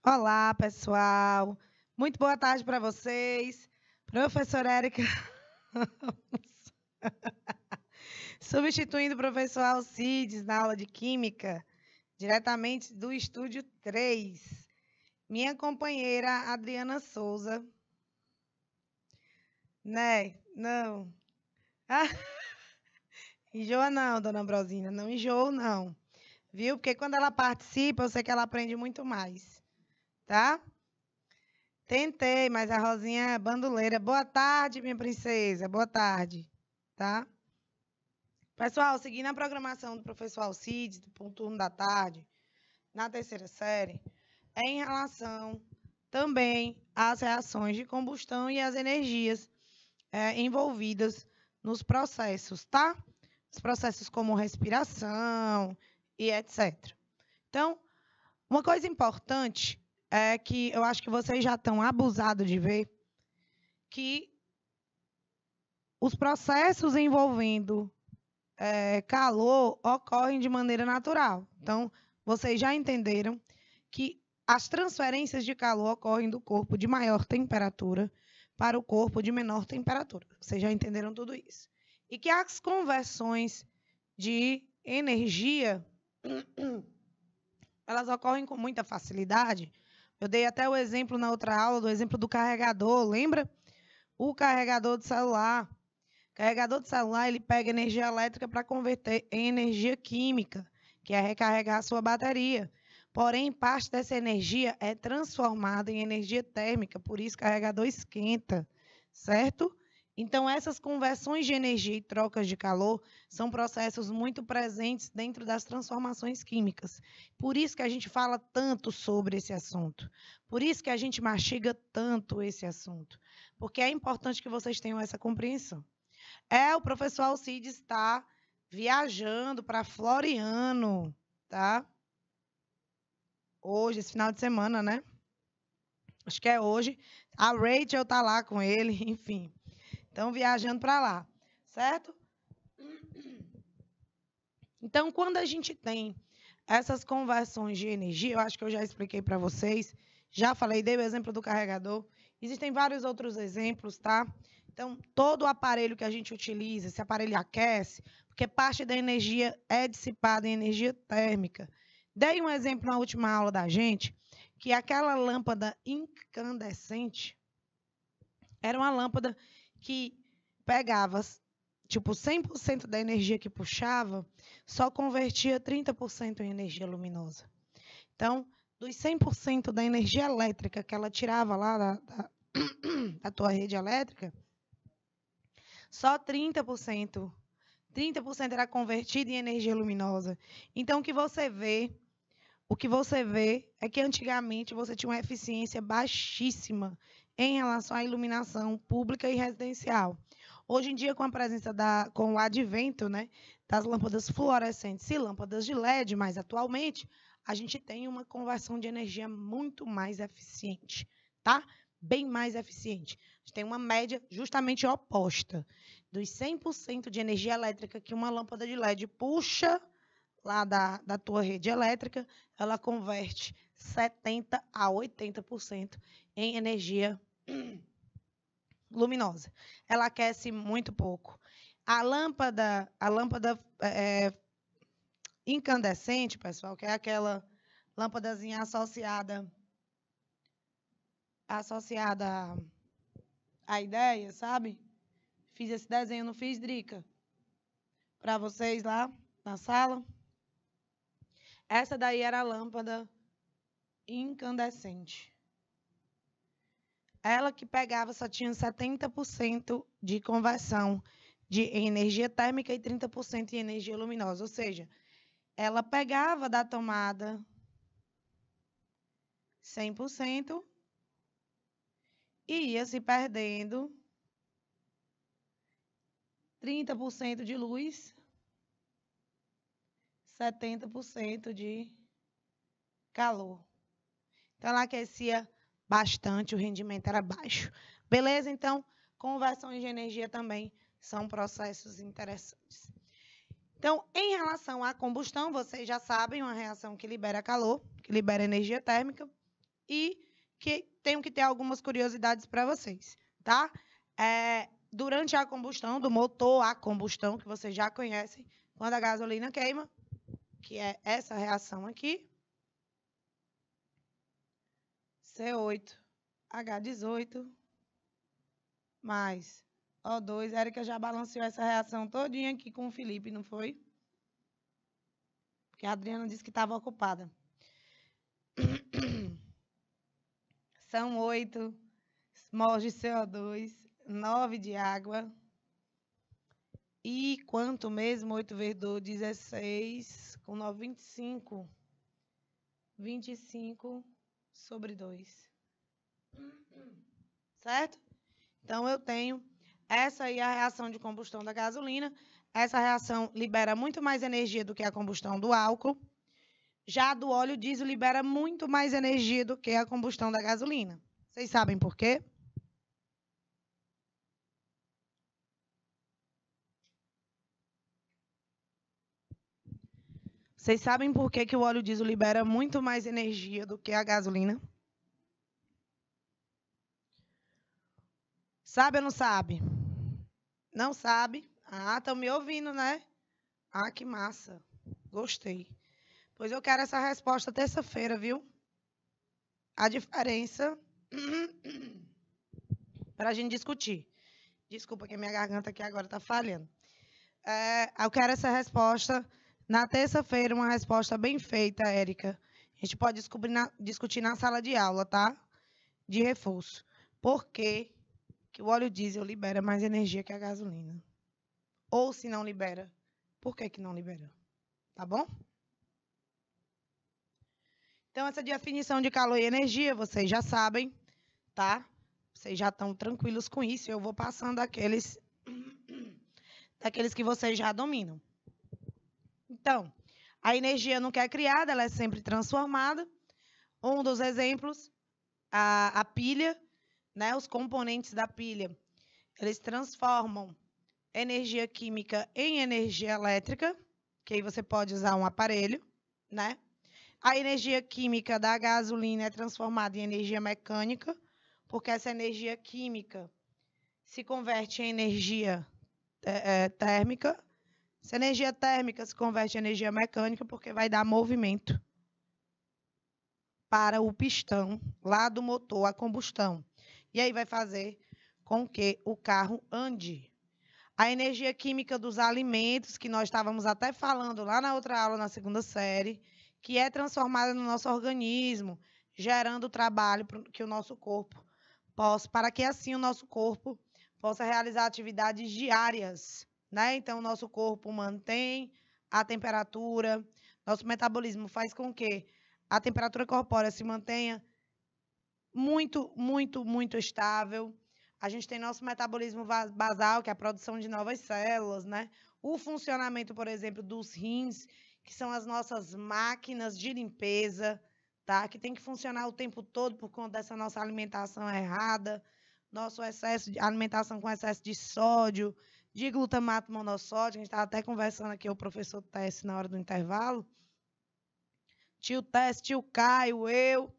Olá, pessoal. Muito boa tarde para vocês. Professora Érica, substituindo o professor Alcides na aula de Química, diretamente do Estúdio 3. Minha companheira Adriana Souza. Né? Não. Ah, enjoa não, dona Ambrosina. Não enjoo, não. Viu? Porque quando ela participa, eu sei que ela aprende muito mais. Tá? Tentei, mas a Rosinha é bandoleira. Boa tarde, minha princesa. Boa tarde. Tá? Pessoal, seguindo a programação do professor Alcides, do turno da tarde, na terceira série, é em relação também às reações de combustão e às energias envolvidas nos processos, tá? Os processos como respiração e etc. Então, uma coisa importante é que eu acho que vocês já estão abusados de ver que os processos envolvendo calor ocorrem de maneira natural. Então, vocês já entenderam que as transferências de calor ocorrem do corpo de maior temperatura para o corpo de menor temperatura. Vocês já entenderam tudo isso. E que as conversões de energia, elas ocorrem com muita facilidade. Eu dei até o exemplo na outra aula, do exemplo do carregador, lembra? O carregador de celular. Carregador de celular, ele pega energia elétrica para converter em energia química, que é recarregar a sua bateria. Porém, parte dessa energia é transformada em energia térmica, por isso o carregador esquenta, certo? Então, essas conversões de energia e trocas de calor são processos muito presentes dentro das transformações químicas. Por isso que a gente fala tanto sobre esse assunto. Por isso que a gente mastiga tanto esse assunto. Porque é importante que vocês tenham essa compreensão. O professor Alcides está viajando para Floriano, tá? Hoje, esse final de semana, né? Acho que é hoje. A Rachel tá lá com ele, enfim. Estão viajando para lá, certo? Então, quando a gente tem essas conversões de energia, eu acho que eu já expliquei para vocês, já falei, dei o exemplo do carregador. Existem vários outros exemplos, tá? Então, todo o aparelho que a gente utiliza, esse aparelho aquece, porque parte da energia é dissipada em energia térmica. Dei um exemplo na última aula da gente, que aquela lâmpada incandescente era uma lâmpada que pegava, tipo, 100% da energia que puxava, só convertia 30% em energia luminosa. Então, dos 100% da energia elétrica que ela tirava lá da tua rede elétrica, só 30%. 30% era convertido em energia luminosa. Então, o que você vê é que antigamente você tinha uma eficiência baixíssima em relação à iluminação pública e residencial. Hoje em dia, com o advento, né, das lâmpadas fluorescentes e lâmpadas de LED, mais atualmente, a gente tem uma conversão de energia muito mais eficiente, tá? Bem mais eficiente. A gente tem uma média justamente oposta. Dos 100% de energia elétrica que uma lâmpada de LED puxa lá da tua rede elétrica, ela converte 70% a 80% em energia luminosa. Ela aquece muito pouco. A lâmpada incandescente, pessoal, que é aquela lâmpadazinha associada à ideia, sabe? Fiz esse desenho, não fiz, Drica? Para vocês lá na sala. Essa daí era a lâmpada incandescente. Ela que pegava só tinha 70% de conversão de energia térmica e 30% em energia luminosa. Ou seja, ela pegava da tomada 100% e ia se perdendo 30% de luz, 70% de calor. Então, ela aquecia bastante, o rendimento era baixo. Beleza? Então, conversões de energia também são processos interessantes. Então, em relação à combustão, vocês já sabem, uma reação que libera calor, que libera energia térmica, e que tenho que ter algumas curiosidades para vocês, tá? Durante a combustão do motor a combustão, que vocês já conhecem, quando a gasolina queima, que é essa reação aqui, C8H18 mais O2. Érica já balanceou essa reação todinha aqui com o Felipe, não foi? Porque a Adriana disse que estava ocupada. São 8 mols de CO2, 9 de água. E quanto mesmo? 8 vezes 2, 16, com 9, 25. 25 sobre 2. Certo? Então, eu tenho essa aí, a reação de combustão da gasolina. Essa reação libera muito mais energia do que a combustão do álcool. Já do óleo diesel libera muito mais energia do que a combustão da gasolina. Vocês sabem por quê? Vocês sabem por que o óleo diesel libera muito mais energia do que a gasolina? Sabe ou não sabe? Não sabe? Ah, estão me ouvindo, né? Ah, que massa. Gostei. Pois eu quero essa resposta terça-feira, viu? A diferença para a gente discutir. Desculpa que minha garganta aqui agora está falhando. Eu quero essa resposta na terça-feira, uma resposta bem feita, Érica. A gente pode discutir na sala de aula, tá? De reforço. Por que o óleo diesel libera mais energia que a gasolina? Ou se não libera, por que não libera? Tá bom? Então, essa definição de calor e energia, vocês já sabem, tá? Vocês já estão tranquilos com isso. Eu vou passando daqueles que vocês já dominam. Então, a energia nunca é criada, ela é sempre transformada. Um dos exemplos, a pilha, né? Os componentes da pilha, eles transformam energia química em energia elétrica, que aí você pode usar um aparelho, né? A energia química da gasolina é transformada em energia mecânica, porque essa energia química se converte em energia térmica. Essa energia térmica se converte em energia mecânica, porque vai dar movimento para o pistão lá do motor a combustão. E aí vai fazer com que o carro ande. A energia química dos alimentos, que nós estávamos até falando lá na outra aula, na segunda série, que é transformada no nosso organismo, gerando trabalho que o nosso corpo possa, para que assim o nosso corpo possa realizar atividades diárias, né? Então, o nosso corpo mantém a temperatura, nosso metabolismo faz com que a temperatura corpórea se mantenha muito, muito, muito estável. A gente tem nosso metabolismo basal, que é a produção de novas células, né? O funcionamento, por exemplo, dos rins, que são as nossas máquinas de limpeza, tá? Que tem que funcionar o tempo todo por conta dessa nossa alimentação errada, nosso excesso de alimentação com excesso de sódio, de glutamato monossódico. A gente estava até conversando aqui, o professor Tess, na hora do intervalo. Tio Tess, tio Caio, eu,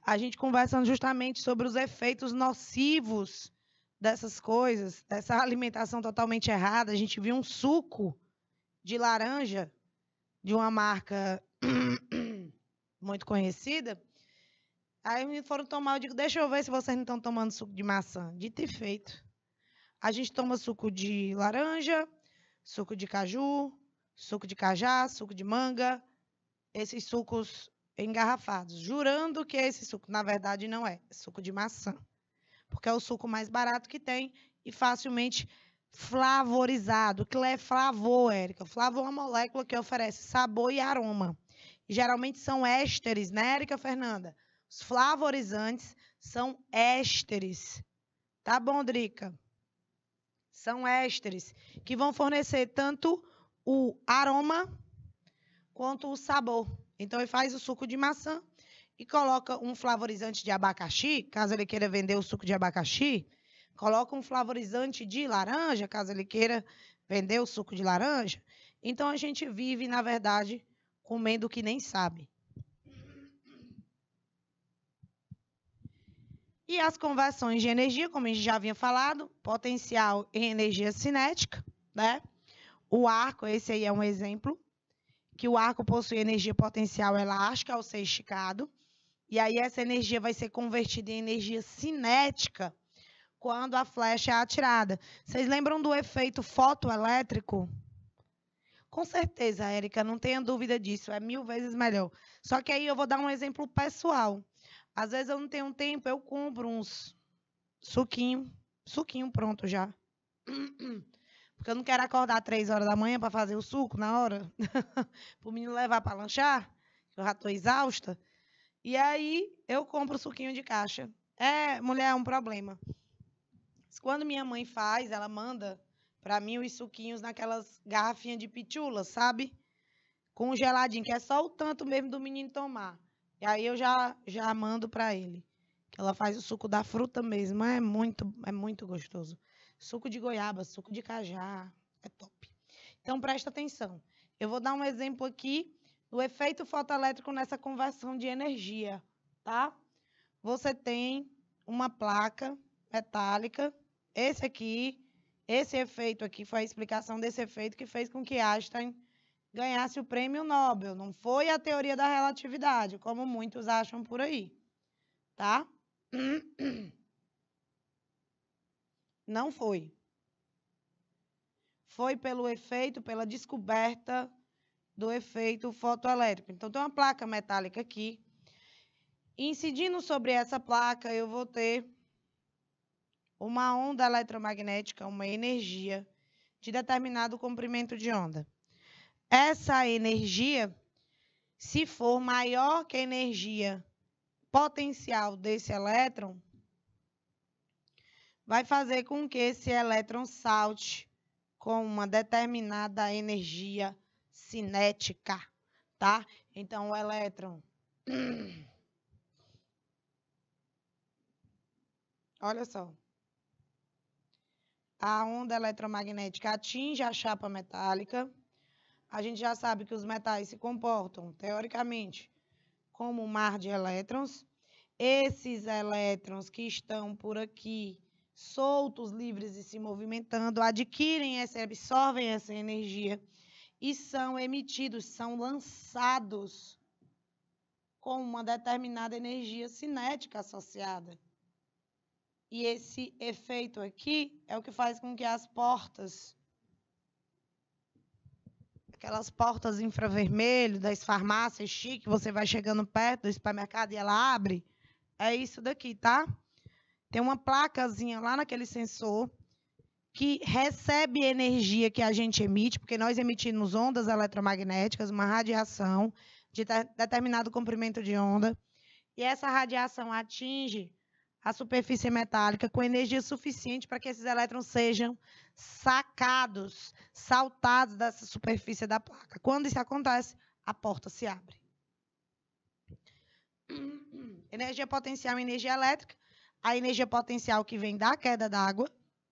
a gente conversando justamente sobre os efeitos nocivos dessas coisas, dessa alimentação totalmente errada. A gente viu um suco de laranja de uma marca muito conhecida. Aí os meninos foram tomar, eu digo, deixa eu ver se vocês não estão tomando suco de maçã. Dito e feito. A gente toma suco de laranja, suco de caju, suco de cajá, suco de manga, esses sucos engarrafados, jurando que esse suco, na verdade, não é suco de maçã, porque é o suco mais barato que tem e facilmente flavorizado. Que é flavor, Érica? Flavor é uma molécula que oferece sabor e aroma. E, geralmente são ésteres, né, Érica Fernanda? Os flavorizantes são ésteres. Tá bom, Drica? São ésteres que vão fornecer tanto o aroma quanto o sabor. Então, ele faz o suco de maçã e coloca um flavorizante de abacaxi, caso ele queira vender o suco de abacaxi, coloca um flavorizante de laranja, caso ele queira vender o suco de laranja. Então, a gente vive, na verdade, comendo o que nem sabe. E as conversões de energia, como a gente já havia falado, potencial em energia cinética, né? O arco, esse aí é um exemplo, que o arco possui energia potencial elástica ao ser esticado, e aí essa energia vai ser convertida em energia cinética quando a flecha é atirada. Vocês lembram do efeito fotoelétrico? Com certeza, Érica, não tenha dúvida disso, é 1000 vezes melhor. Só que aí eu vou dar um exemplo pessoal. Às vezes eu não tenho tempo, eu compro uns suquinho pronto já. Porque eu não quero acordar 3 horas da manhã para fazer o suco na hora, para o menino levar para lanchar, eu já estou exausta. E aí eu compro suquinho de caixa. Mulher, é um problema. Quando minha mãe faz, ela manda para mim os suquinhos naquelas garrafinhas de pitula, sabe? Congeladinho, que é só o tanto mesmo do menino tomar. E aí eu já mando para ele. Que ela faz o suco da fruta mesmo. É muito gostoso. Suco de goiaba, suco de cajá. É top. Então, presta atenção. Eu vou dar um exemplo aqui do efeito fotoelétrico nessa conversão de energia, tá? Você tem uma placa metálica. Esse efeito aqui foi a explicação desse efeito que fez com que Einstein ganhasse o prêmio Nobel. Não foi a teoria da relatividade, como muitos acham por aí, tá? Não foi. Foi pelo efeito, pela descoberta do efeito fotoelétrico. Então, tem uma placa metálica aqui. Incidindo sobre essa placa, eu vou ter uma onda eletromagnética, uma energia de determinado comprimento de onda. Essa energia, se for maior que a energia potencial desse elétron, vai fazer com que esse elétron salte com uma determinada energia cinética, tá? Então, o elétron... Olha só. A onda eletromagnética atinge a chapa metálica. A gente já sabe que os metais se comportam, teoricamente, como um mar de elétrons. Esses elétrons que estão por aqui, soltos, livres e se movimentando, absorvem essa energia e são emitidos, são lançados com uma determinada energia cinética associada. E esse efeito aqui é o que faz com que as portas, aquelas portas infravermelho das farmácias chique, você vai chegando perto do supermercado e ela abre, é isso daqui, tá? Tem uma placazinha lá naquele sensor que recebe energia que a gente emite, porque nós emitimos ondas eletromagnéticas, uma radiação de determinado comprimento de onda, e essa radiação atinge a superfície metálica com energia suficiente para que esses elétrons sejam sacados, saltados dessa superfície da placa. Quando isso acontece, a porta se abre. Energia potencial e energia elétrica. A energia potencial que vem da queda d'água,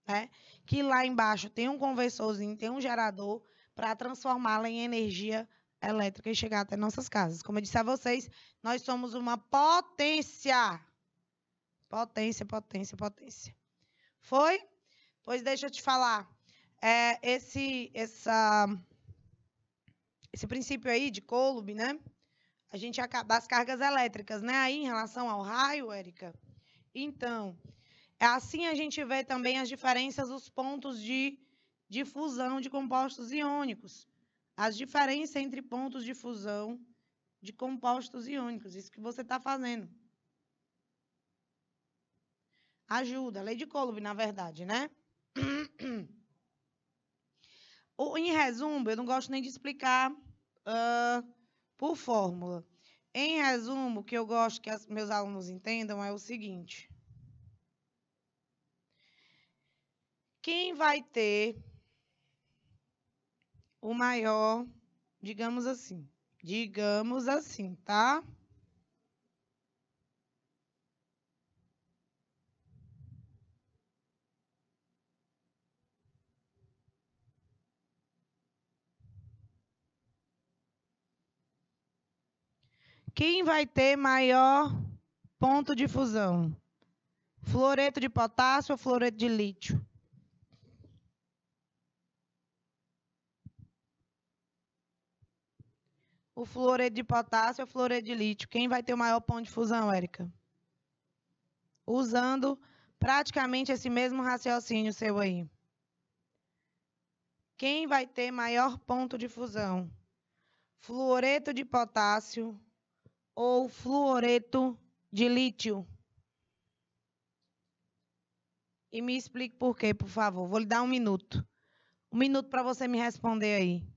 né? Que lá embaixo tem um conversorzinho, tem um gerador para transformá-la em energia elétrica e chegar até nossas casas. Como eu disse a vocês, nós somos uma potência. Potência. Foi? Pois deixa eu te falar. Esse princípio aí de Coulomb, né? A gente acaba das cargas elétricas, né? Aí em relação ao raio, Érica. Então, assim a gente vê também as diferenças dos pontos de fusão de compostos iônicos. As diferenças entre pontos de fusão de compostos iônicos. Isso que você está fazendo. Ajuda, lei de Coulomb, na verdade, né? Em resumo, eu não gosto nem de explicar por fórmula. Em resumo, o que eu gosto que meus alunos entendam é o seguinte. Quem vai ter o maior, digamos assim, tá? Quem vai ter maior ponto de fusão? Fluoreto de potássio ou fluoreto de lítio? O fluoreto de potássio ou fluoreto de lítio? Quem vai ter o maior ponto de fusão, Érica? Usando praticamente esse mesmo raciocínio seu aí. Quem vai ter maior ponto de fusão? Fluoreto de potássio ou fluoreto de lítio? E me explique por quê, por favor. Vou lhe dar 1 minuto. 1 minuto para você me responder aí.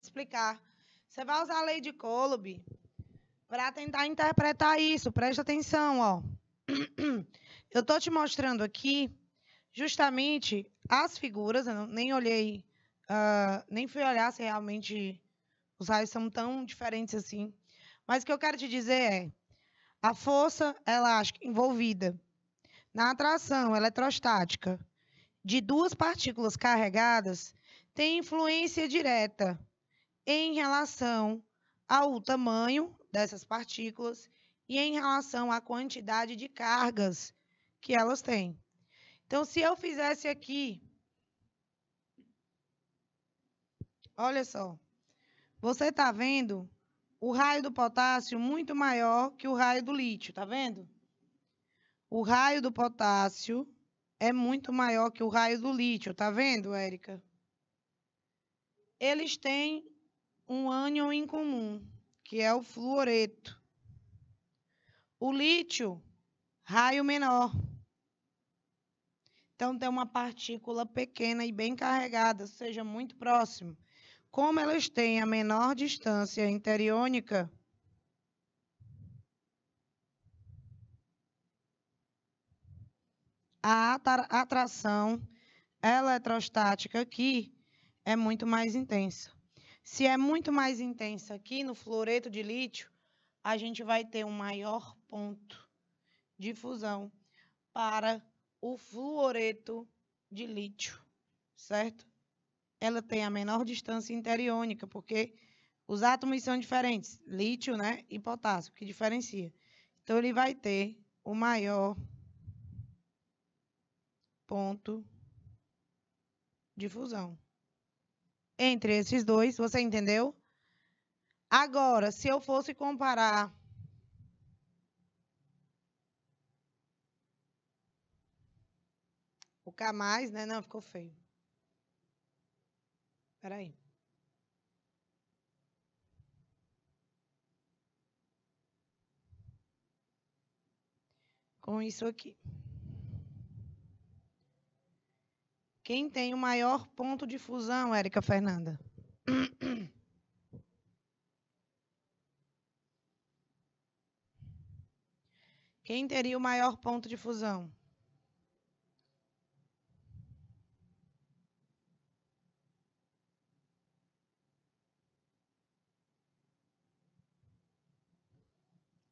Explicar. Você vai usar a lei de Coulomb para tentar interpretar isso. Presta atenção, ó. Eu estou te mostrando aqui justamente as figuras. Eu nem olhei, nem fui olhar se realmente os raios são tão diferentes assim. Mas o que eu quero te dizer é a força elástica envolvida na atração eletrostática de duas partículas carregadas tem influência direta em relação ao tamanho dessas partículas e em relação à quantidade de cargas que elas têm. Então, se eu fizesse aqui, olha só, você está vendo o raio do potássio muito maior que o raio do lítio, tá vendo? O raio do potássio é muito maior que o raio do lítio, tá vendo, Érica? Eles têm um ânion em comum, que é o fluoreto. O lítio, raio menor. Então, tem uma partícula pequena e bem carregada, ou seja, muito próximo. Como elas têm a menor distância interiônica, a atração eletrostática aqui é muito mais intensa. Se é muito mais intensa aqui no fluoreto de lítio, a gente vai ter um maior ponto de fusão para o fluoreto de lítio, certo? Ela tem a menor distância interiônica, porque os átomos são diferentes, lítio, né, e potássio, que diferencia. Então, ele vai ter o maior ponto de fusão. Entre esses dois, você entendeu? Agora, se eu fosse comparar o K+, né? Não, ficou feio. Espera aí. Com isso aqui. Quem tem o maior ponto de fusão, Érica Fernanda? Quem teria o maior ponto de fusão?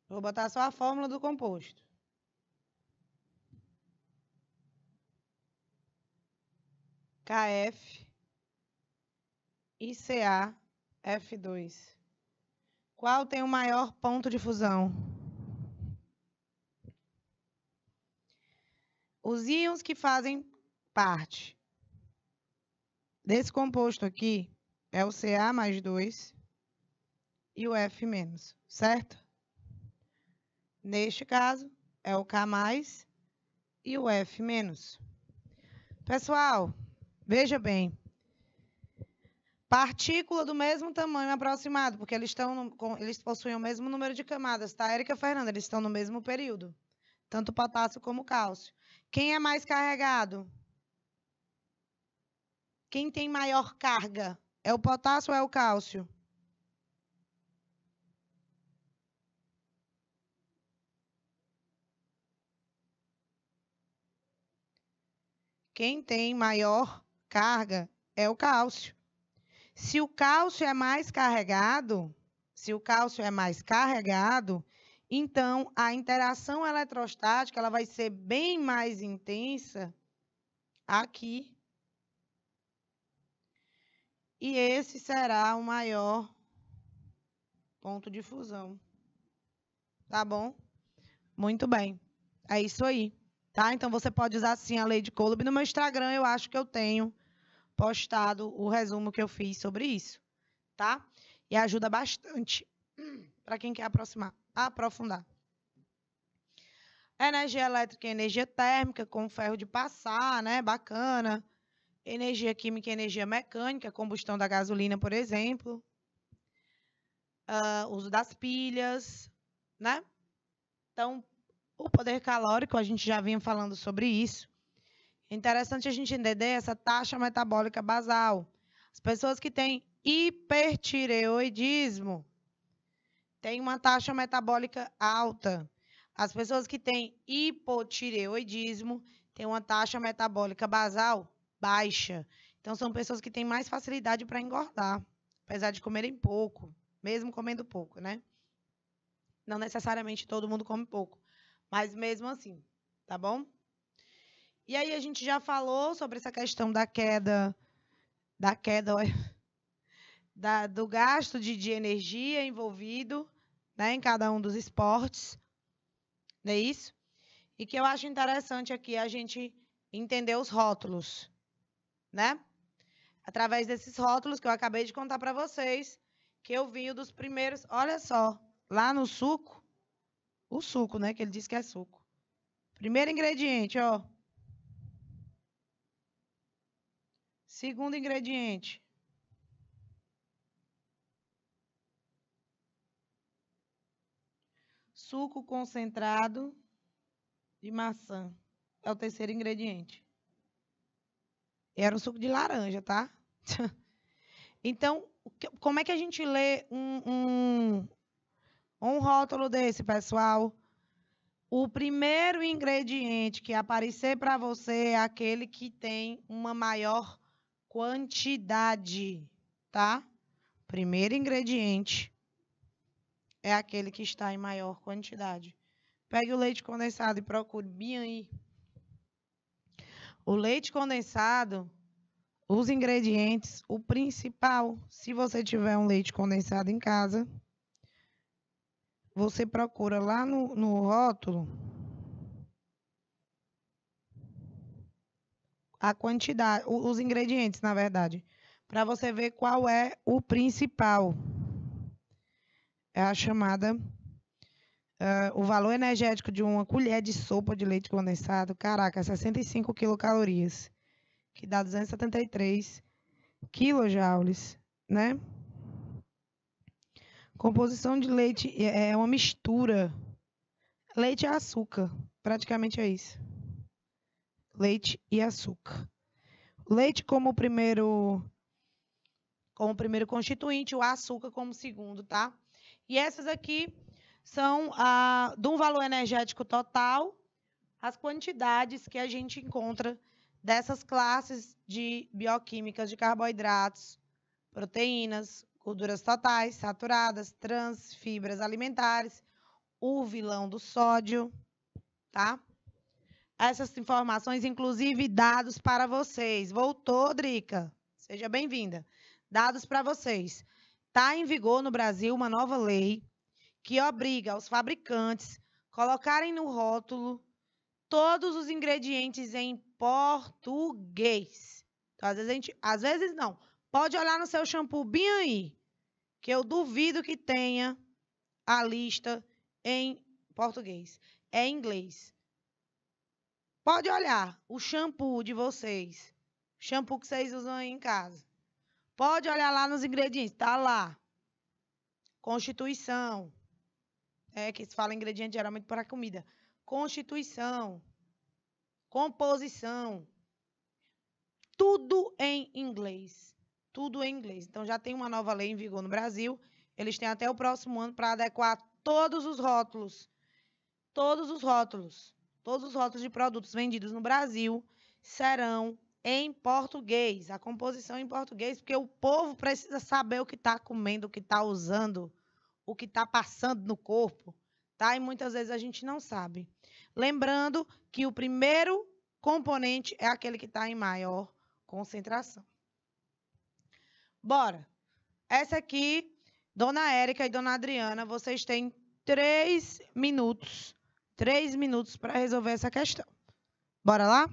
Vou botar só a fórmula do composto. KF e CaF2. Qual tem o maior ponto de fusão? Os íons que fazem parte desse composto aqui é o Ca mais 2 e o F menos, certo? Neste caso, é o K mais e o F menos. Pessoal, veja bem. Partícula do mesmo tamanho aproximado, porque eles possuem o mesmo número de camadas, tá, Érica e Fernanda? Eles estão no mesmo período, tanto o potássio como o cálcio. Quem é mais carregado? Quem tem maior carga? É o potássio ou é o cálcio? Quem tem maior carga é o cálcio. Se o cálcio é mais carregado, então a interação eletrostática ela vai ser bem mais intensa aqui. E esse será o maior ponto de fusão. Tá bom? Muito bem. É isso aí. Tá? Então, você pode usar, sim, a lei de Coulomb. No meu Instagram, eu acho que eu tenho postado o resumo que eu fiz sobre isso. Tá? E ajuda bastante para quem quer aprofundar. Energia elétrica e energia térmica, com ferro de passar, né? Bacana. Energia química e energia mecânica, combustão da gasolina, por exemplo. Uso das pilhas, né? Então, o poder calórico, a gente já vinha falando sobre isso. É interessante a gente entender essa taxa metabólica basal. As pessoas que têm hipertireoidismo têm uma taxa metabólica alta. As pessoas que têm hipotireoidismo têm uma taxa metabólica basal baixa. Então, são pessoas que têm mais facilidade para engordar, apesar de comerem pouco, mesmo comendo pouco, né? Não necessariamente todo mundo come pouco, mas mesmo assim, tá bom? E aí a gente já falou sobre essa questão da queda do gasto de energia envolvido, né, em cada um dos esportes, não é isso? E que eu acho interessante aqui a gente entender os rótulos, né? Através desses rótulos que eu acabei de contar para vocês, que eu vi dos primeiros, olha só, lá no suco, o suco, né, que ele diz que é suco. Primeiro ingrediente, ó. Segundo ingrediente. Suco concentrado de maçã. É o terceiro ingrediente. Era um suco de laranja, tá? Então, como é que a gente lê um rótulo desse, pessoal? O primeiro ingrediente que aparecer para você é aquele que tem uma maior quantidade, tá? Primeiro ingrediente é aquele que está em maior quantidade. Pegue o leite condensado e procure bem aí. O leite condensado, os ingredientes, o principal, se você tiver um leite condensado em casa, você procura lá no rótulo a quantidade, os ingredientes, na verdade, para você ver qual é o principal. É a chamada, o valor energético de uma colher de sopa de leite condensado, caraca, 65 quilocalorias, que dá 273 quilojoules, né? Composição de leite é uma mistura. Leite e açúcar, praticamente é isso. Leite e açúcar. Leite como primeiro constituinte, o açúcar como segundo, tá? E essas aqui são de um valor energético total, as quantidades que a gente encontra dessas classes de bioquímicas de carboidratos, proteínas, gorduras totais, saturadas, trans, fibras alimentares, o vilão do sódio, tá? Essas informações, inclusive dados para vocês. Voltou, Drica? Seja bem-vinda. Dados para vocês. Está em vigor no Brasil uma nova lei que obriga os fabricantes a colocarem no rótulo todos os ingredientes em português. Então, às vezes não. Pode olhar no seu shampoo bem aí, que eu duvido que tenha a lista em português. É em inglês. Pode olhar o shampoo de vocês. Shampoo que vocês usam aí em casa. Pode olhar lá nos ingredientes. Tá lá. Constituição. Que se fala ingrediente geralmente para comida. Constituição. Composição. Tudo em inglês. Tudo em inglês. Então, já tem uma nova lei em vigor no Brasil. Eles têm até o próximo ano para adequar todos os rótulos. Todos os rótulos. Todos os rótulos de produtos vendidos no Brasil serão em português. A composição em português, porque o povo precisa saber o que está comendo, o que está usando, o que está passando no corpo. Tá? E muitas vezes a gente não sabe. Lembrando que o primeiro componente é aquele que está em maior concentração. Bora. Essa aqui, Dona Érica e Dona Adriana, vocês têm 3 minutos. 3 minutos para resolver essa questão. Bora lá?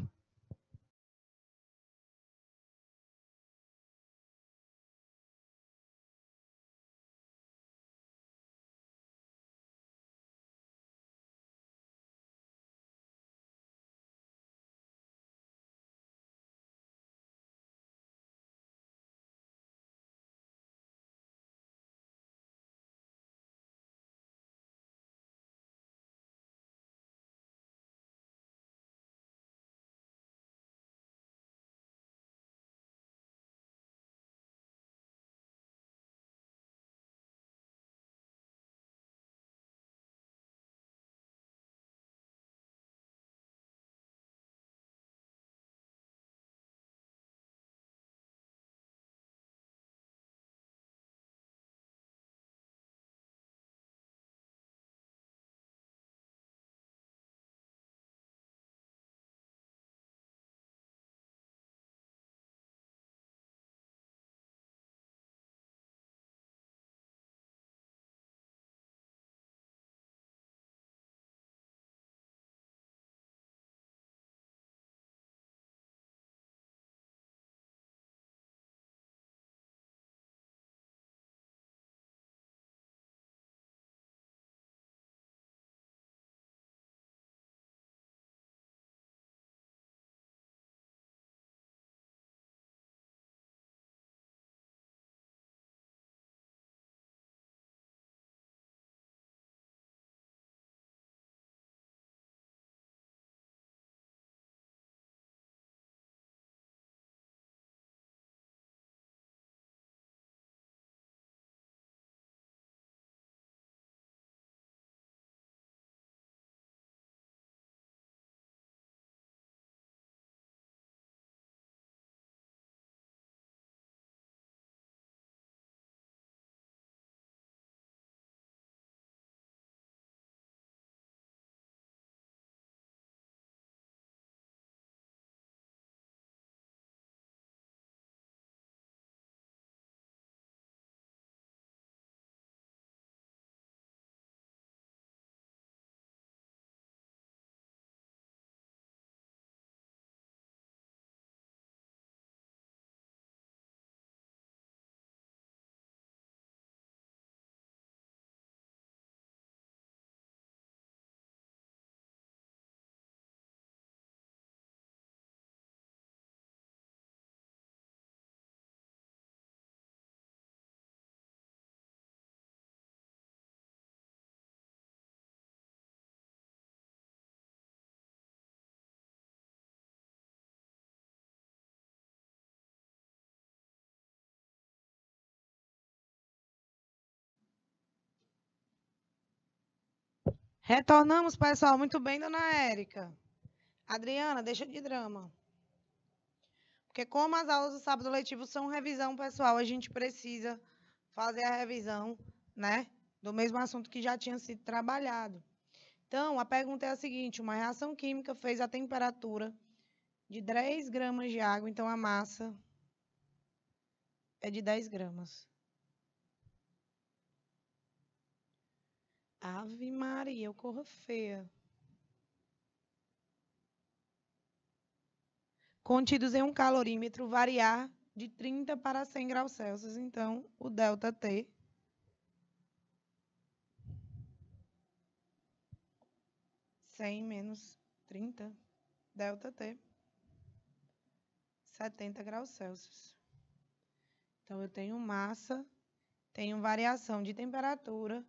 Retornamos, pessoal. Muito bem, Dona Érica. Adriana, deixa de drama. Porque como as aulas do sábado letivo são revisão, pessoal, a gente precisa fazer a revisão, né, do mesmo assunto que já tinha sido trabalhado. Então, a pergunta é a seguinte: uma reação química fez a temperatura de 10 gramas de água, então a massa é de 10 gramas. Ave Maria, eu corro feia. contidos em um calorímetro variar de 30 para 100 graus Celsius. Então, o ΔT menos 30, ΔT, 70 graus Celsius. Então, eu tenho massa, tenho variação de temperatura,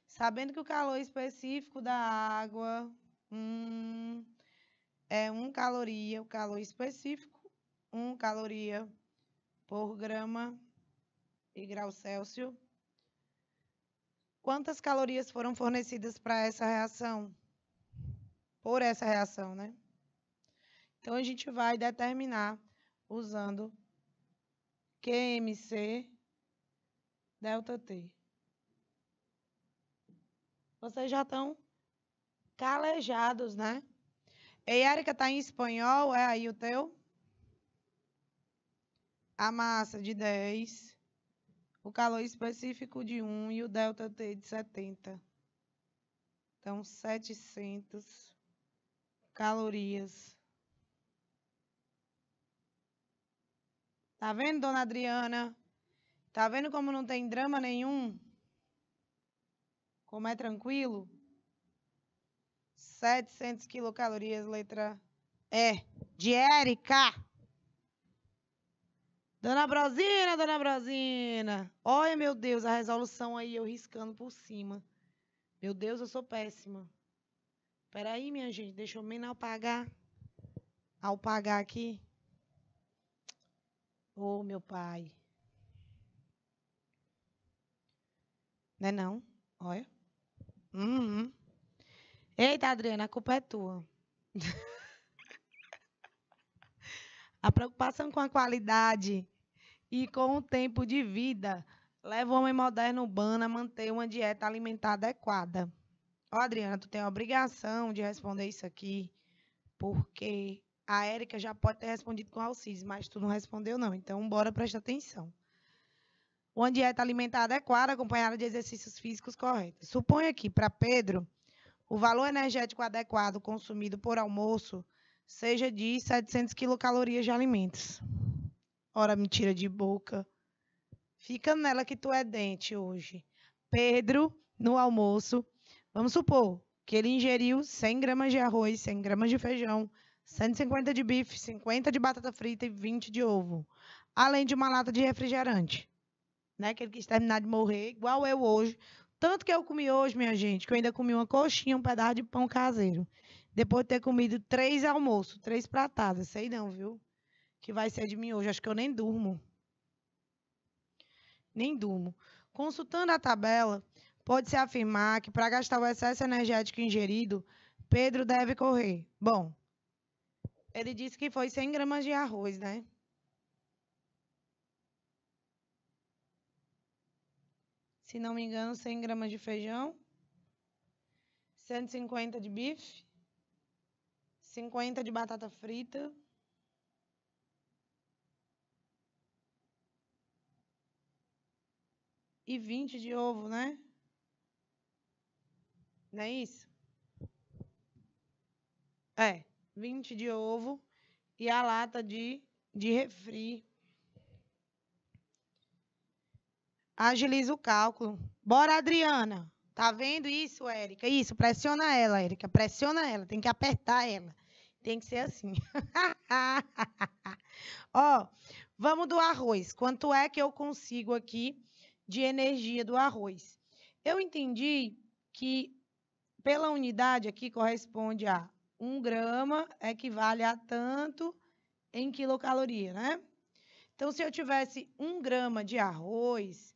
sabendo que o calor específico da água é 1 caloria, o calor específico, 1 caloria por grama e grau Celsius. Quantas calorias foram fornecidas para essa reação? Por essa reação, né? Então, a gente vai determinar usando QMC ΔT. Vocês já estão calejados, né? Ei, Érica, está em espanhol? É aí o teu? A massa de 10, o calor específico de 1 e o ΔT de 70. Então, 700 calorias. Tá vendo, dona Adriana? Tá vendo como não tem drama nenhum? Como é tranquilo? 700 quilocalorias, letra E, de Érica. Dona Brosina. Olha, meu Deus, a resolução aí, eu riscando por cima. Meu Deus, eu sou péssima. Espera aí, minha gente, deixa eu menos apagar. Ao pagar aqui. Ô, meu pai. Não é não? Olha. Eita, Adriana, a culpa é tua. A preocupação com a qualidade e com o tempo de vida leva o homem moderno urbano a manter uma dieta alimentar adequada. Ó, Adriana, tu tem a obrigação de responder isso aqui, porque a Érica já pode ter respondido com Alcides, mas tu não respondeu não, então bora prestar atenção. Uma dieta alimentar adequada acompanhada de exercícios físicos corretos. Suponha que, para Pedro, o valor energético adequado consumido por almoço seja de 700 quilocalorias de alimentos. Ora, mentira de boca. Fica nela que tu é dente hoje. Pedro, no almoço, vamos supor que ele ingeriu 100 gramas de arroz, 100 gramas de feijão, 150 de bife, 50 de batata frita e 20 de ovo. Além de uma lata de refrigerante. Né? Que ele quis terminar de morrer, igual eu hoje. Tanto que eu comi hoje, minha gente, que eu ainda comi uma coxinha, um pedaço de pão caseiro. Depois de ter comido 3 almoços, 3 pratadas. Sei não, viu? Que vai ser de mim hoje. Acho que eu nem durmo. Nem durmo. Consultando a tabela, pode-se afirmar que para gastar o excesso energético ingerido, Pedro deve correr. Bom, ele disse que foi 100 gramas de arroz, né? Se não me engano, 100 gramas de feijão, 150 de bife, 50 de batata frita, e 20 de ovo, né? Não é isso? É, 20 de ovo e a lata de refri. Agiliza o cálculo. Bora, Adriana. Tá vendo isso, Érica? Isso, pressiona ela, Érica. Pressiona ela. Tem que apertar ela. Tem que ser assim. Ó, vamos do arroz. Quanto é que eu consigo aqui de energia do arroz? Eu entendi que pela unidade aqui corresponde a 1 grama equivale a tanto em quilocaloria, né? Então, se eu tivesse 1 grama de arroz,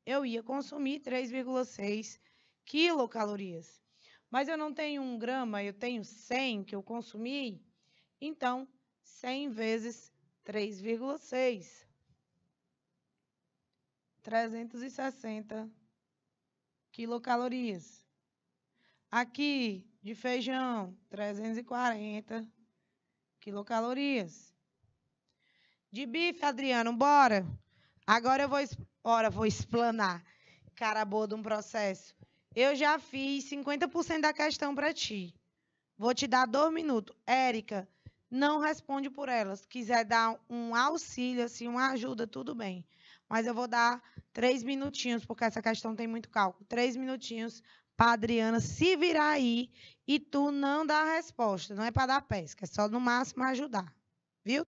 eu ia consumir 3,6 quilocalorias. Mas eu não tenho 1 grama, eu tenho 100 que eu consumi. Então, 100 vezes 3,6. 360 quilocalorias. Aqui, de feijão, 340 quilocalorias. De bife, Adriano, bora. Agora eu vou explanar. Cara boa de um processo. Eu já fiz 50% da questão para ti. Vou te dar 2 minutos. Érica, não responde por elas. Quiser dar um auxílio, assim, uma ajuda, tudo bem. Mas eu vou dar 3 minutinhos, porque essa questão tem muito cálculo. 3 minutinhos para Adriana se virar aí e tu não dá a resposta. Não é para dar pesca, é só no máximo ajudar. Viu?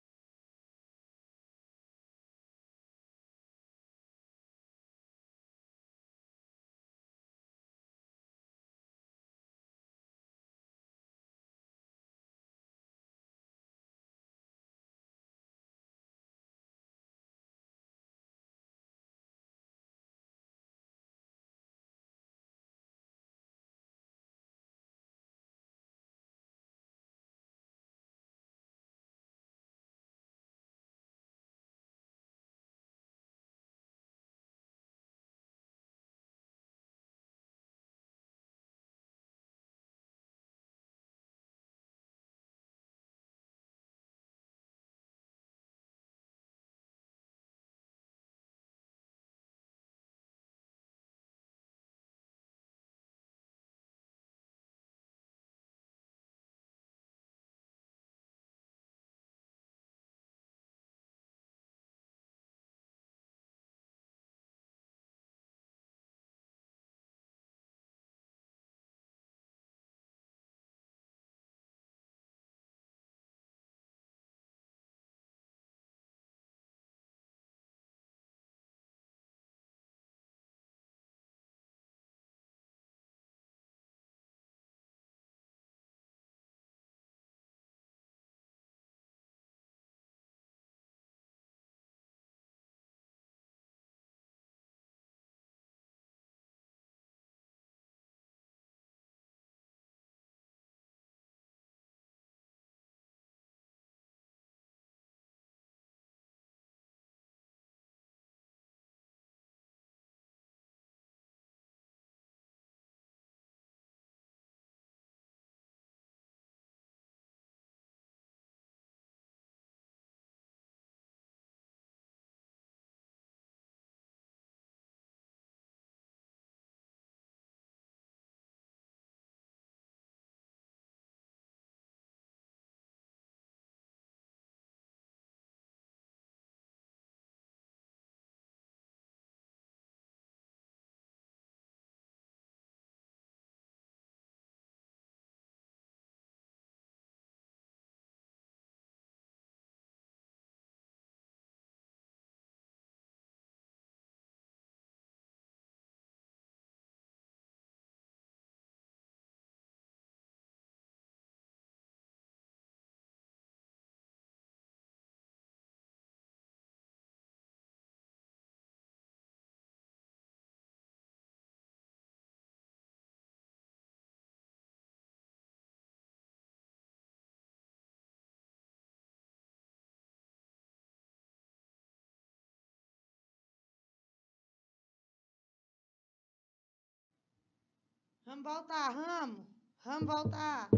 Vamos voltar, vamos. Vamos voltar.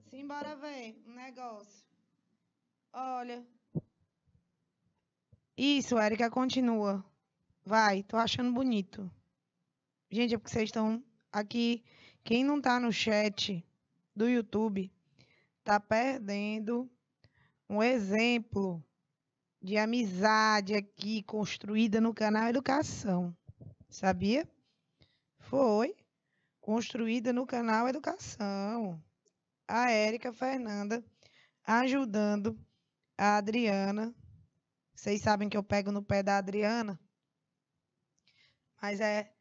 Simbora ver um negócio. Olha. Isso, Érica, continua. Vai, tô achando bonito. Gente, é porque vocês estão aqui. Quem não tá no chat do YouTube tá perdendo um exemplo de amizade aqui construída no canal Educação. Sabia? Foi construída no canal Educação. A Érica Fernanda ajudando a Adriana. Vocês sabem que eu pego no pé da Adriana, mas é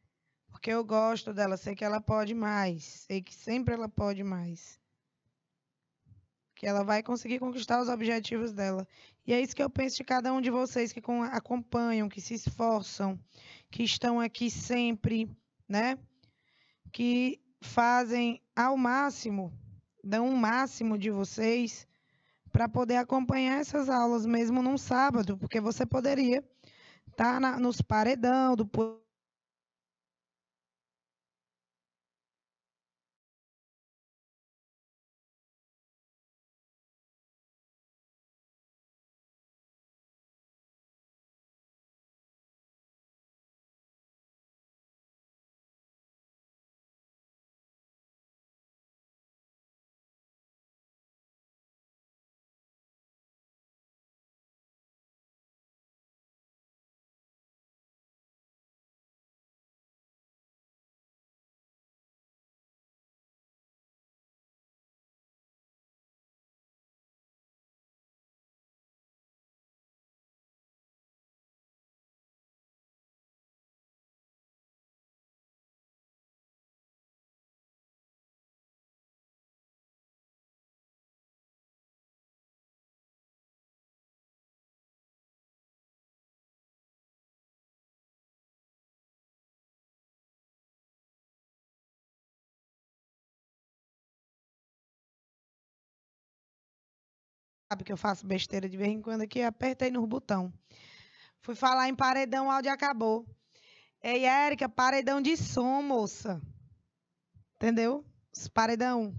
porque eu gosto dela, sei que ela pode mais, sei que sempre ela pode mais, que ela vai conseguir conquistar os objetivos dela. E é isso que eu penso de cada um de vocês que acompanham, que se esforçam, que estão aqui sempre, né? Que fazem ao máximo, dão o máximo de vocês para poder acompanhar essas aulas mesmo num sábado, porque você poderia estar nos paredão do sabe que eu faço besteira de vez em quando aqui, apertei no botão. Fui falar em paredão, o áudio acabou. Ei, Érica, paredão de som, moça. Entendeu? Os paredão.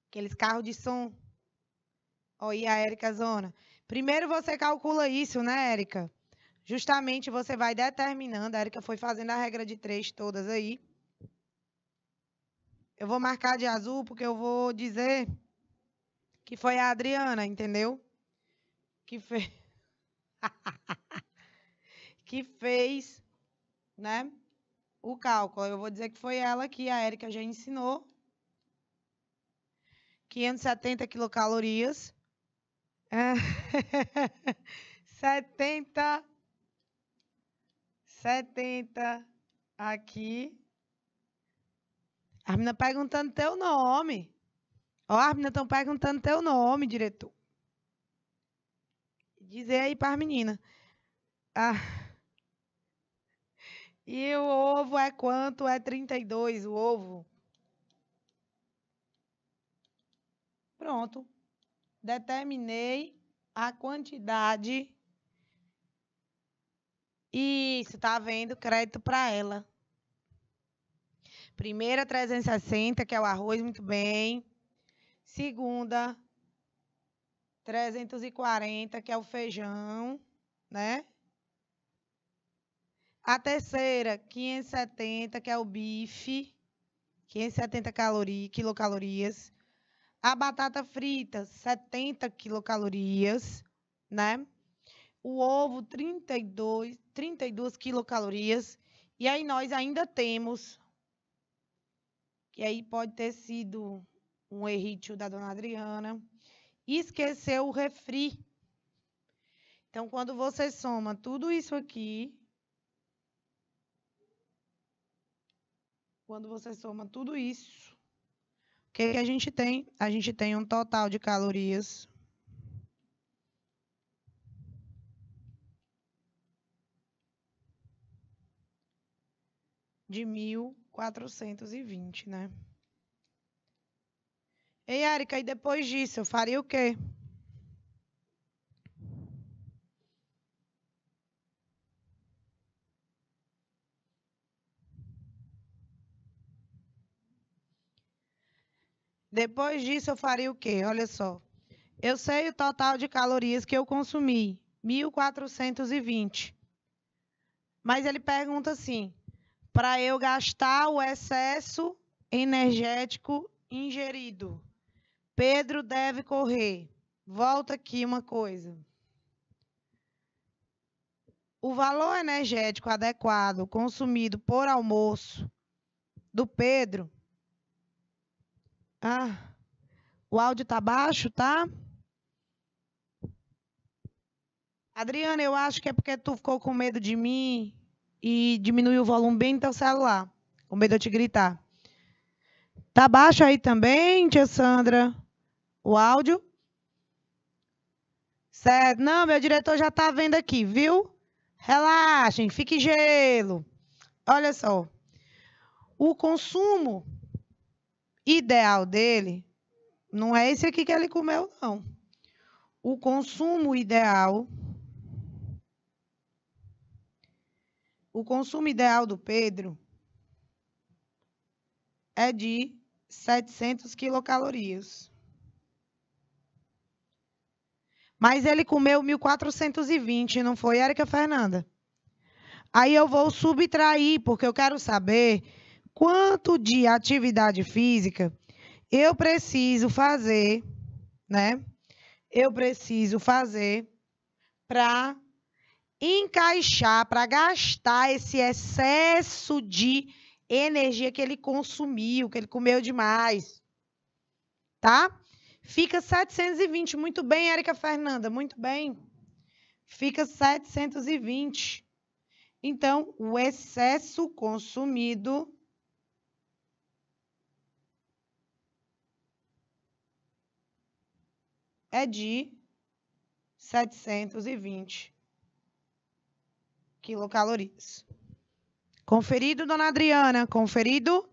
Aqueles carros de som. Oi, a Érica Zona. Primeiro você calcula isso, né, Érica? Justamente você vai determinando. A Érica foi fazendo a regra de 3 todas aí. Eu vou marcar de azul porque eu vou dizer que foi a Adriana, entendeu? Que fez, que fez, né, o cálculo. Eu vou dizer que foi ela que a Érica já ensinou. 570 quilocalorias. 70 aqui. As meninas perguntando teu nome. Ó, as meninas estão perguntando teu nome, diretor. Dizer aí para as meninas. Ah. E o ovo é quanto? É 32 o ovo. Pronto. Determinei a quantidade. Isso, tá vendo? Crédito para ela. Primeira, 360, que é o arroz, muito bem. Segunda, 340, que é o feijão, né? A terceira, 570, que é o bife, 570 quilocalorias. A batata frita, 70 quilocalorias, né? O ovo, 32 quilocalorias. E aí nós ainda temos, que aí pode ter sido um errítio da dona Adriana, esqueceu o refri. Então, quando você soma tudo isso aqui, quando você soma tudo isso, o que a gente tem? A gente tem um total de calorias de 1.420, né? Ei, Érica, e depois disso, eu faria o quê? Depois disso, eu faria o quê? Olha só. Eu sei o total de calorias que eu consumi, 1.420. Mas ele pergunta assim, para eu gastar o excesso energético ingerido, Pedro deve correr. Volta aqui uma coisa. O valor energético adequado consumido por almoço do Pedro... o áudio está baixo, tá? Adriana, eu acho que é porque tu ficou com medo de mim e diminuiu o volume bem do teu celular, com medo de eu te gritar. Tá baixo aí também, tia Sandra, o áudio? Certo. Não, meu diretor já tá vendo aqui, viu? Relaxem, fique gelo. Olha só. O consumo ideal dele não é esse aqui que ele comeu, não. O consumo ideal do Pedro é de 700 quilocalorias. Mas ele comeu 1.420, não foi, Érica Fernanda? Aí eu vou subtrair, porque eu quero saber quanto de atividade física eu preciso fazer, né? Eu preciso fazer para encaixar, para gastar esse excesso de energia que ele consumiu, que ele comeu demais. Tá? Fica 720. Muito bem, Érica Fernanda, muito bem. Fica 720. Então, o excesso consumido é de 720 quilocalorias. Conferido, dona Adriana? Conferido?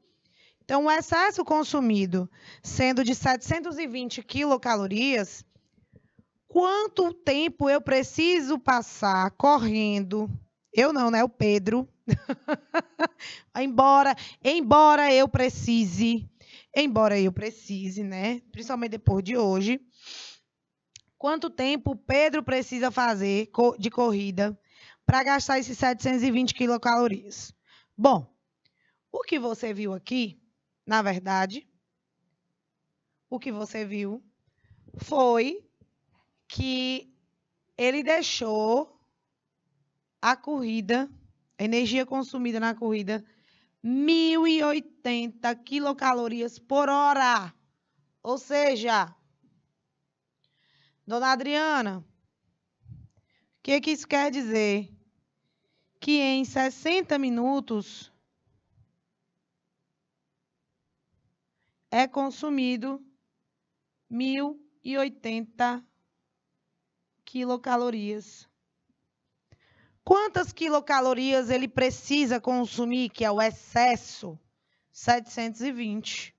Então, o excesso consumido, sendo de 720 quilocalorias, quanto tempo eu preciso passar correndo? Eu não, né? O Pedro. embora eu precise, né? Principalmente depois de hoje. Quanto tempo o Pedro precisa fazer de corrida para gastar esses 720 quilocalorias? Bom, o que você viu aqui, na verdade, o que você viu foi que ele deixou a corrida, a energia consumida na corrida, 1.080 quilocalorias por hora. Ou seja, dona Adriana, o que isso quer dizer? Que em 60 minutos é consumido 1.080 quilocalorias. Quantas quilocalorias ele precisa consumir, que é o excesso? 720.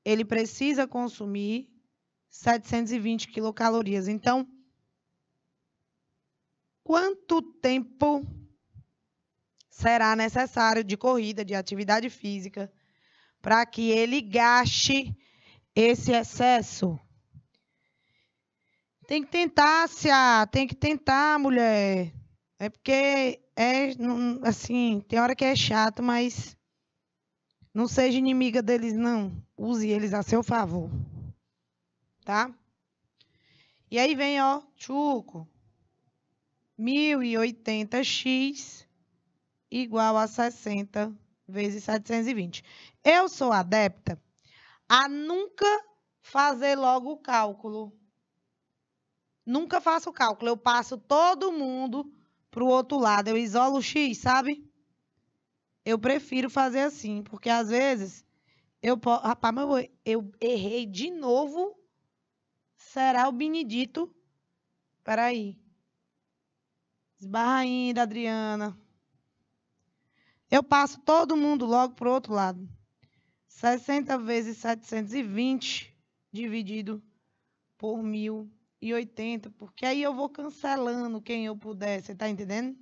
Ele precisa consumir 720 quilocalorias. Então, quanto tempo será necessário de corrida, de atividade física, para que ele gaste esse excesso? Tem que tentar, Cia, tem que tentar, mulher. É porque, assim, tem hora que é chato, mas não seja inimiga deles, não. Use eles a seu favor. Tá? E aí vem, ó, Chuco. 1.080x igual a 60 vezes 720. Eu sou adepta a nunca fazer logo o cálculo. Nunca faço o cálculo. Eu passo todo mundo para o outro lado. Eu isolo o x, sabe? Eu prefiro fazer assim, porque às vezes rapaz, mas eu errei de novo. Será o Benedito? Peraí. Esbarra ainda, Adriana. Eu passo todo mundo logo para o outro lado. 60 vezes 720 dividido por 1.080, porque aí eu vou cancelando quem eu puder, você está entendendo?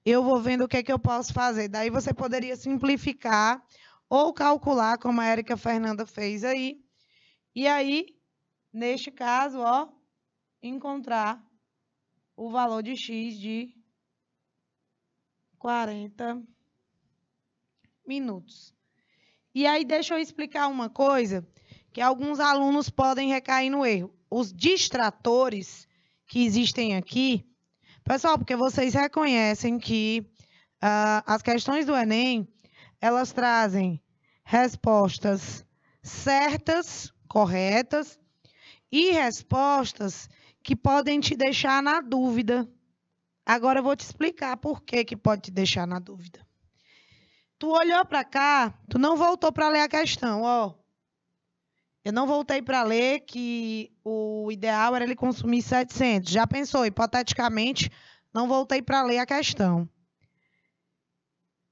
Eu vou vendo o que é que eu posso fazer. Daí você poderia simplificar ou calcular, como a Érica Fernanda fez aí. E aí, neste caso, ó, encontrar o valor de x de 40 minutos. E aí, deixa eu explicar uma coisa que alguns alunos podem recair no erro. Os distratores que existem aqui, pessoal, porque vocês reconhecem que as questões do Enem, elas trazem respostas certas, corretas, e respostas que podem te deixar na dúvida. Agora eu vou te explicar por que pode te deixar na dúvida. Tu olhou para cá, tu não voltou para ler a questão, ó. Eu não voltei para ler que o ideal era ele consumir 700. Já pensou, hipoteticamente, não voltei para ler a questão.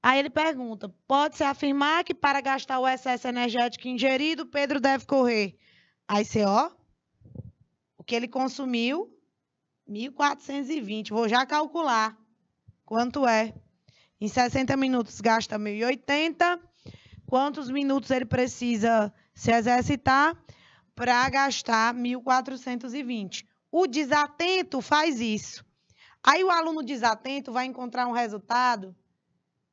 Aí ele pergunta, pode-se afirmar que para gastar o excesso energético ingerido, Pedro deve correr? Aí você, ó, o que ele consumiu, 1.420. Vou já calcular quanto é. Em 60 minutos gasta 1.080. Quantos minutos ele precisa se exercitar para gastar 1.420? O desatento faz isso. Aí o aluno desatento vai encontrar um resultado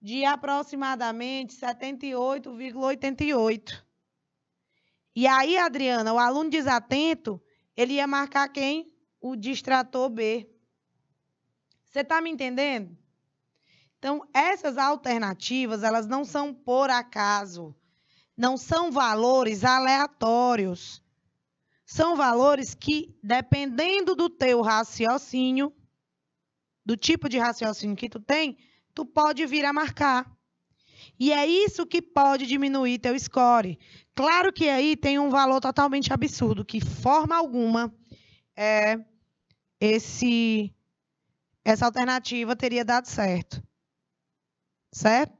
de aproximadamente 78,88. E aí, Adriana, o aluno desatento, ele ia marcar quem? O distrator B. Você está me entendendo? Então, essas alternativas, elas não são por acaso. Não são valores aleatórios. São valores que, dependendo do teu raciocínio, do tipo de raciocínio que tu tem, tu pode vir a marcar. E é isso que pode diminuir teu score. Claro que aí tem um valor totalmente absurdo, que forma alguma essa alternativa teria dado certo. Certo?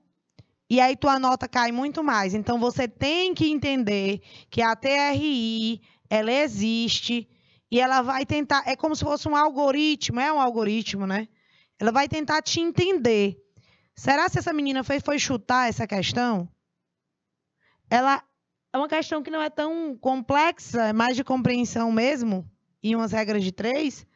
E aí tua nota cai muito mais. Então, você tem que entender que a TRI, ela existe E ela vai tentar, é como se fosse um algoritmo, é um algoritmo, né? Ela vai tentar te entender. Será que essa menina foi chutar essa questão? Ela é uma questão que não é tão complexa, é mais de compreensão mesmo, e umas regras de 3.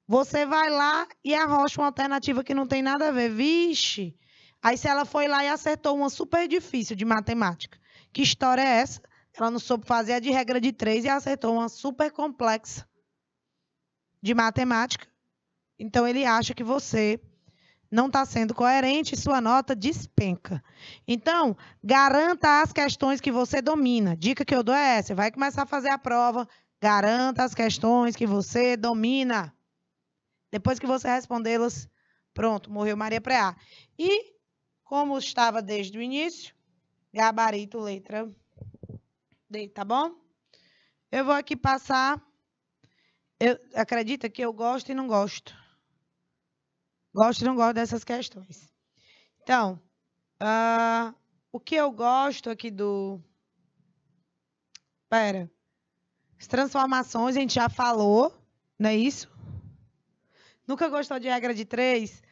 Você vai lá e arrocha uma alternativa que não tem nada a ver. Vixe! Aí se ela foi lá e acertou uma super difícil de matemática. Que história é essa? Ela não soube fazer a de regra de 3 e acertou uma super complexa de matemática. Então, ele acha que você não está sendo coerente e sua nota despenca. Então, garanta as questões que você domina. Dica que eu dou é essa. Vai começar a fazer a prova, garanta as questões que você domina. Depois que você respondê-las, pronto, morreu Maria Preá. E, como estava desde o início, gabarito, letra D, tá bom? Eu vou aqui passar. Acredita que eu gosto e não gosto. Gosto e não gosto dessas questões. Então, o que eu gosto aqui do... As transformações a gente já falou, não é isso? Nunca gostou de regra de 3?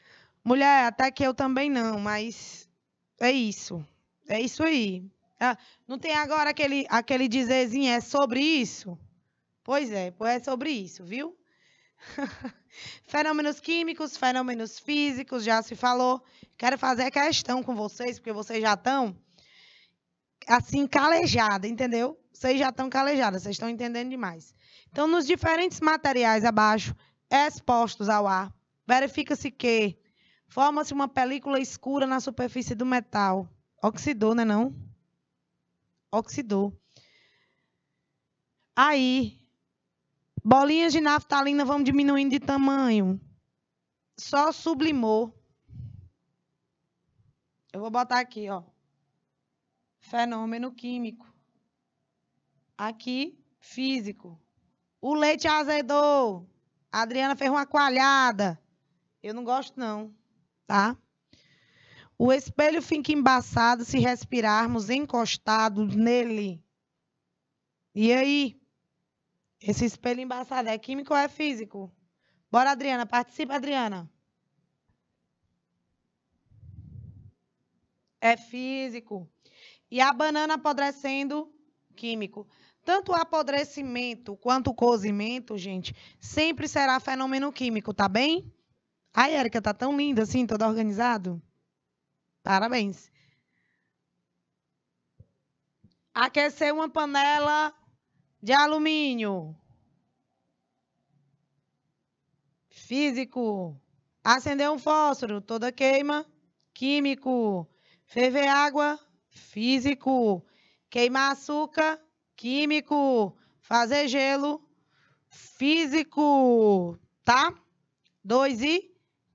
Mulher, até que eu também não, mas é isso. É isso aí. Não tem agora aquele dizerzinho, é sobre isso? Pois é sobre isso, viu? Fenômenos químicos, fenômenos físicos, já se falou. Quero fazer questão com vocês, porque vocês já estão assim, calejadas, entendeu? Vocês já estão calejadas, vocês estão entendendo demais. Então, nos diferentes materiais abaixo, expostos ao ar, verifica-se que forma-se uma película escura na superfície do metal. Oxidou, né, não? Oxidou. Aí, bolinhas de naftalina vão diminuindo de tamanho. Só sublimou. Eu vou botar aqui, ó. Fenômeno químico. Aqui, físico. O leite azedou. A Adriana fez uma coalhada. Eu não gosto, não. Tá? O espelho fica embaçado se respirarmos encostados nele. E aí? Esse espelho embaçado é químico ou é físico? Bora, Adriana. Participa, Adriana. É físico. E a banana apodrecendo, químico. Tanto o apodrecimento quanto o cozimento, gente, sempre será fenômeno químico, tá bem? Ai, Érica, tá tão linda assim, toda organizado. Parabéns. Aquecer uma panela de alumínio. Físico. Acender um fósforo, toda queima. Químico. Ferver água. Físico. Queimar açúcar. Químico. Fazer gelo. Físico. Tá? 2 e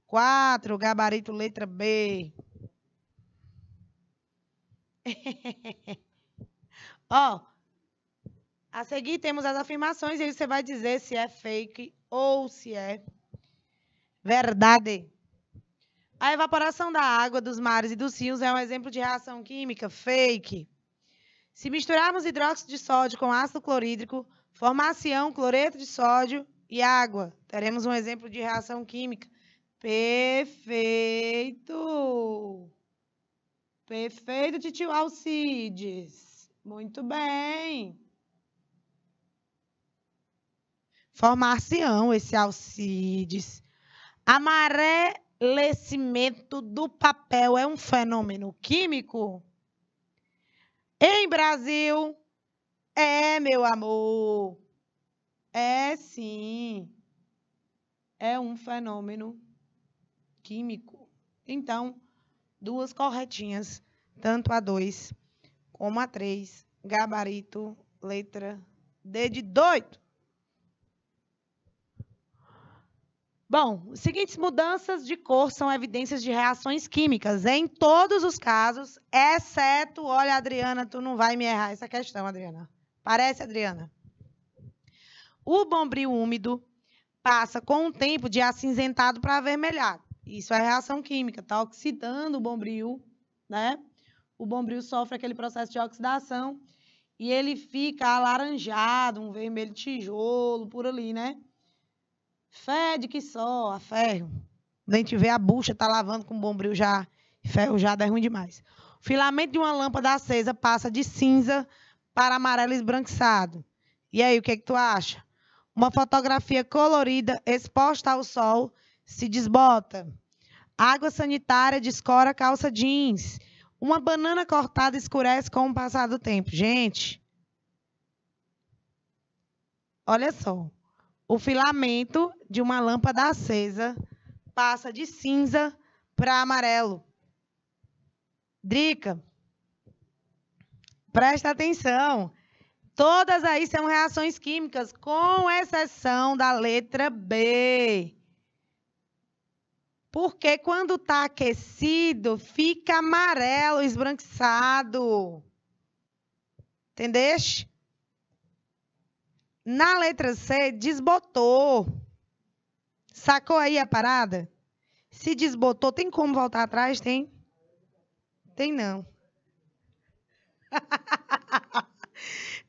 4. Gabarito letra B. Ó. A seguir temos as afirmações e aí você vai dizer se é fake ou se é verdade. A evaporação da água dos mares e dos rios é um exemplo de reação química fake. Se misturarmos hidróxido de sódio com ácido clorídrico, formar-se-ão cloreto de sódio e água. Teremos um exemplo de reação química. Perfeito! Perfeito, titio Alcides. Muito bem. Formar-se-ão esse Alcides. Amarelecimento do papel é um fenômeno químico? Em Brasil, é, meu amor. É, sim. É um fenômeno químico. Então, 2 corretinhas, tanto a 2 como a 3. Gabarito, letra D de doido. Bom, seguintes mudanças de cor são evidências de reações químicas em todos os casos, exceto, olha, Adriana, tu não vai me errar essa questão, Adriana. Parece, Adriana? O bombril úmido passa com o tempo de acinzentado para avermelhado. Isso é reação química, está oxidando o bombril, né? O bombril sofre aquele processo de oxidação e ele fica alaranjado, um vermelho tijolo por ali, né? Fede que só, a ferro. Quando a gente vê a bucha, tá lavando com bombril já enferrujado, é ruim demais. O filamento de uma lâmpada acesa passa de cinza para amarelo esbranquiçado. E aí, o que tu acha? Uma fotografia colorida exposta ao sol se desbota. Água sanitária descora a calça jeans. Uma banana cortada escurece com o passar do tempo. Gente, olha só. O filamento de uma lâmpada acesa passa de cinza para amarelo. Drica, presta atenção. Todas aí são reações químicas, com exceção da letra B. Porque quando está aquecido, fica amarelo, esbranquiçado. Entendeste? Na letra C, desbotou. Sacou aí a parada? Se desbotou, tem como voltar atrás? Tem? Tem não.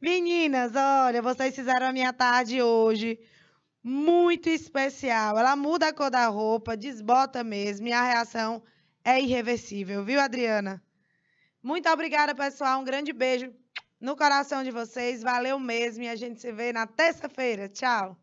Meninas, olha, vocês fizeram a minha tarde hoje muito especial. Ela muda a cor da roupa, desbota mesmo, e a reação é irreversível, viu, Adriana? Muito obrigada, pessoal. Um grande beijo no coração de vocês. Valeu mesmo e a gente se vê na terça-feira. Tchau.